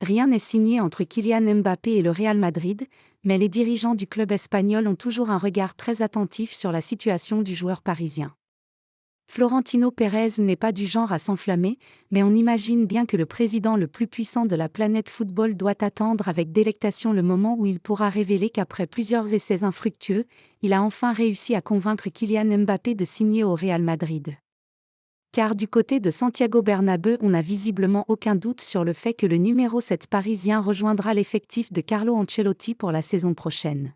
Rien n'est signé entre Kylian Mbappé et le Real Madrid, mais les dirigeants du club espagnol ont toujours un regard très attentif sur la situation du joueur parisien. Florentino Pérez n'est pas du genre à s'enflammer, mais on imagine bien que le président le plus puissant de la planète football doit attendre avec délectation le moment où il pourra révéler qu'après plusieurs essais infructueux, il a enfin réussi à convaincre Kylian Mbappé de signer au Real Madrid. Car du côté de Santiago Bernabéu, on n'a visiblement aucun doute sur le fait que le numéro 7 parisien rejoindra l'effectif de Carlo Ancelotti pour la saison prochaine.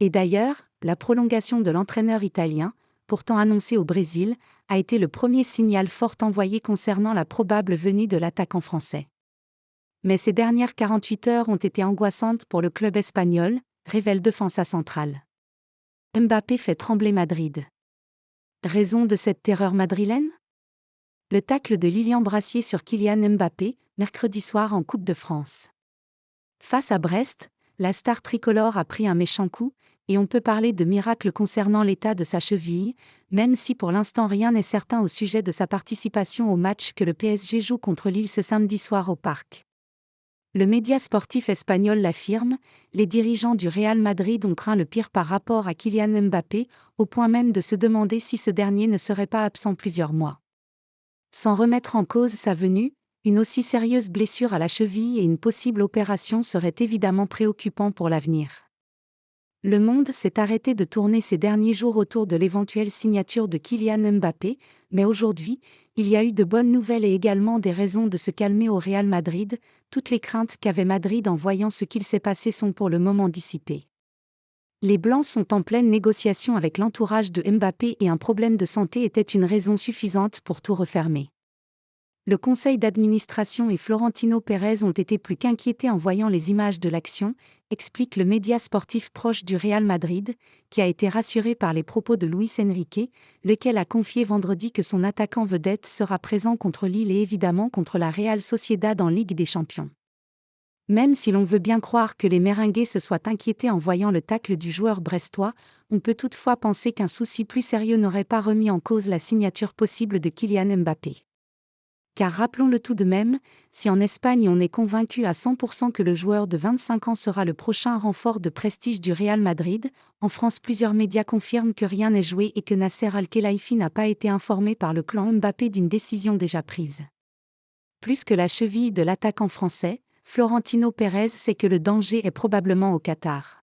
Et d'ailleurs, la prolongation de l'entraîneur italien, pourtant annoncée au Brésil, a été le premier signal fort envoyé concernant la probable venue de l'attaquant français. Mais ces dernières 48 heures ont été angoissantes pour le club espagnol, révèle Defensa Central. Mbappé fait trembler Madrid. Raison de cette terreur madrilène ? Le tacle de Lilian Brassier sur Kylian Mbappé, mercredi soir en Coupe de France. Face à Brest, la star tricolore a pris un méchant coup, et on peut parler de miracle concernant l'état de sa cheville, même si pour l'instant rien n'est certain au sujet de sa participation au match que le PSG joue contre Lille ce samedi soir au Parc. Le média sportif espagnol l'affirme, les dirigeants du Real Madrid ont craint le pire par rapport à Kylian Mbappé, au point même de se demander si ce dernier ne serait pas absent plusieurs mois. Sans remettre en cause sa venue, une aussi sérieuse blessure à la cheville et une possible opération seraient évidemment préoccupants pour l'avenir. Le monde s'est arrêté de tourner ces derniers jours autour de l'éventuelle signature de Kylian Mbappé, mais aujourd'hui, il y a eu de bonnes nouvelles et également des raisons de se calmer au Real Madrid. Toutes les craintes qu'avait Madrid en voyant ce qu'il s'est passé sont pour le moment dissipées. Les Blancs sont en pleine négociation avec l'entourage de Mbappé et un problème de santé était une raison suffisante pour tout refermer. Le conseil d'administration et Florentino Pérez ont été plus qu'inquiétés en voyant les images de l'action, explique le média sportif proche du Real Madrid, qui a été rassuré par les propos de Luis Enrique, lequel a confié vendredi que son attaquant vedette sera présent contre Lille et évidemment contre la Real Sociedad en Ligue des Champions. Même si l'on veut bien croire que les Merengues se soient inquiétés en voyant le tacle du joueur brestois, on peut toutefois penser qu'un souci plus sérieux n'aurait pas remis en cause la signature possible de Kylian Mbappé. Car rappelons-le tout de même, si en Espagne on est convaincu à 100% que le joueur de 25 ans sera le prochain renfort de prestige du Real Madrid, en France plusieurs médias confirment que rien n'est joué et que Nasser Al-Khelaifi n'a pas été informé par le clan Mbappé d'une décision déjà prise. Plus que la cheville de l'attaquant français, Florentino Pérez sait que le danger est probablement au Qatar.